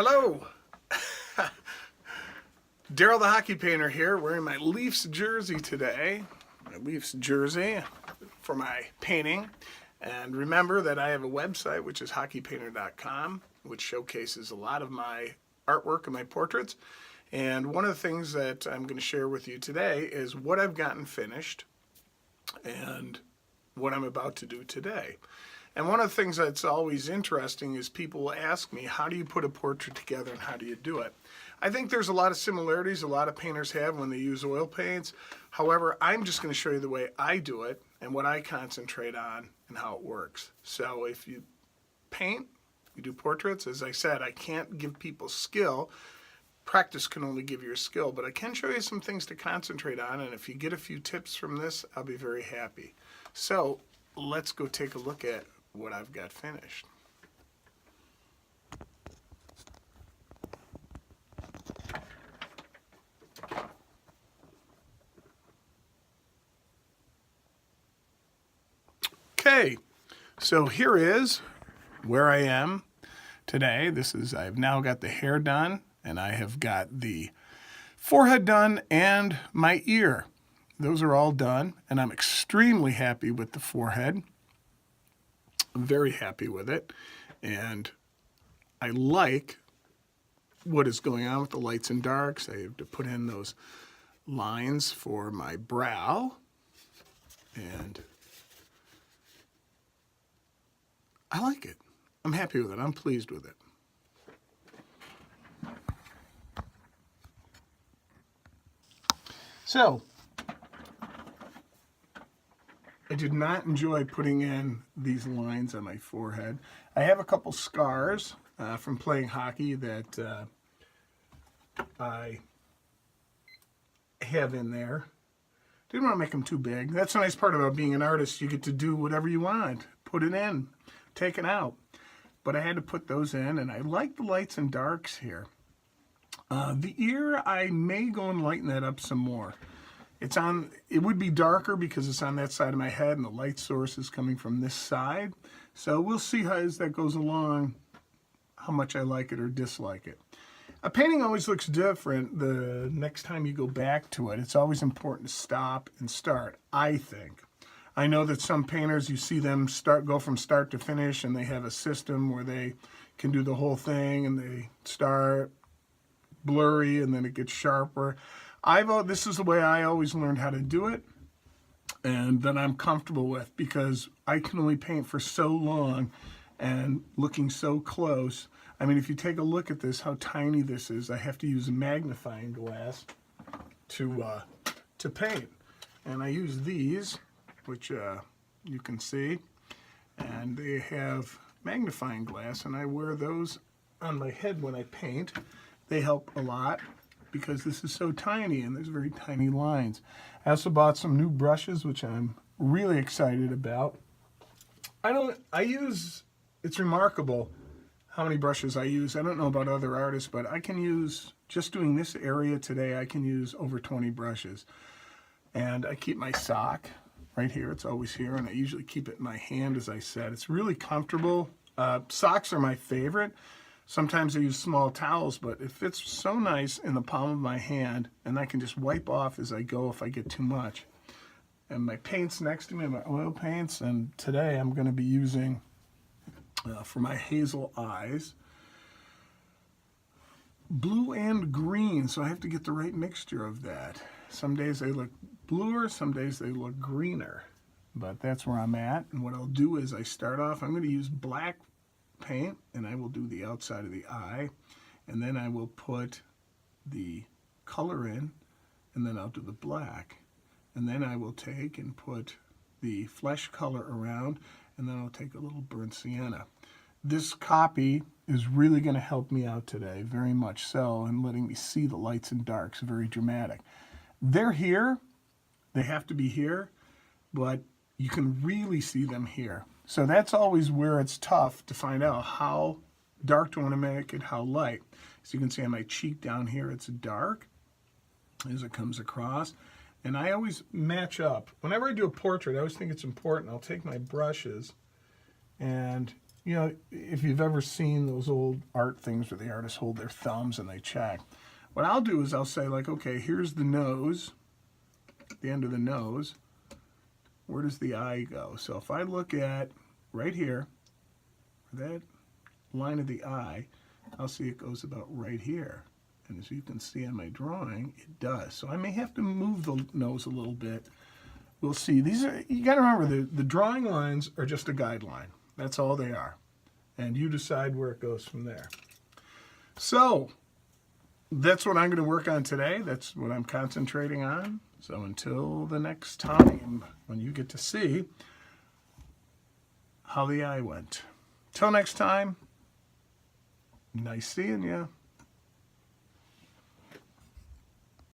Hello, Daryl the Hockey Painter here, wearing my Leafs jersey today. My Leafs jersey for my painting. And remember that I have a website, which is hockeypainter.com, which showcases a lot of my artwork and my portraits. And one of the things that I'm going to share with you today is what I've gotten finished and what I'm about to do today. And one of the things that's always interesting is people will ask me, how do you put a portrait together and how do you do it? I think there's a lot of similarities a lot of painters have when they use oil paints. However, I'm just going to show you the way I do it and what I concentrate on and how it works. So if you paint, you do portraits, as I said, I can't give people skill. Practice can only give you a skill, but I can show you some things to concentrate on, and if you get a few tips from this, I'll be very happy. So let's go take a look at what I've got finished. Okay, so here is where I am today. I've now got the hair done, and I have got the forehead done and my ear. Those are all done, and I'm extremely happy with the forehead. I'm very happy with it, and I like what is going on with the lights and darks. I have to put in those lines for my brow, and I like it. I'm happy with it. I'm pleased with it. So, I did not enjoy putting in these lines on my forehead. I have a couple scars from playing hockey that I have in there. Didn't want to make them too big. That's the nice part about being an artist. You get to do whatever you want. Put it in, take it out. But I had to put those in, and I like the lights and darks here. The ear, I may go and lighten that up some more. It would be darker because it's on that side of my head and the light source is coming from this side. So we'll see how as that goes along, how much I like it or dislike it. A painting always looks different the next time you go back to it. It's always important to stop and start, I think. I know that some painters, you see them go from start to finish, and they have a system where they can do the whole thing and they start blurry and then it gets sharper. This is the way I always learned how to do it, and that I'm comfortable with, because I can only paint for so long and looking so close. I mean, if you take a look at this, how tiny this is, I have to use a magnifying glass to paint. And I use these, which you can see, and they have magnifying glass, and I wear those on my head when I paint. They help a lot because this is so tiny and there's very tiny lines. I also bought some new brushes, which I'm really excited about. It's remarkable how many brushes I use. I don't know about other artists, but I can use, just doing this area today, I can use over 20 brushes. And I keep my sock right here. It's always here, and I usually keep it in my hand, as I said. It's really comfortable. Socks are my favorite. Sometimes I use small towels, but it fits so nice in the palm of my hand, and I can just wipe off as I go if I get too much. And my paints next to me, my oil paints, and today I'm going to be using, for my hazel eyes, blue and green, so I have to get the right mixture of that. Some days they look bluer, some days they look greener, but that's where I'm at. And what I'll do is I'm going to use black paint, and I will do the outside of the eye, and then I will put the color in, and then I'll do the black, and then I will take and put the flesh color around, and then I'll take a little burnt sienna. This copy is really going to help me out today, very much so, and letting me see the lights and darks, very dramatic. They're here, they have to be here, but you can really see them here. So that's always where it's tough to find out how dark do I want to make it, how light. So you can see on my cheek down here, it's dark as it comes across. And I always match up. Whenever I do a portrait, I always think it's important. I'll take my brushes and You know, if you've ever seen those old art things where the artists hold their thumbs and they check, what I'll do is I'll say like, okay, here's the nose, the end of the nose. Where does the eye go? So if I look at right here, that line of the eye, I'll see it goes about right here. And as you can see on my drawing, it does. So I may have to move the nose a little bit. We'll see. These are, you got to remember, the drawing lines are just a guideline. That's all they are. And you decide where it goes from there. So that's what I'm going to work on today. That's what I'm concentrating on. So until the next time when you get to see how the eye went. Till next time, nice seeing you.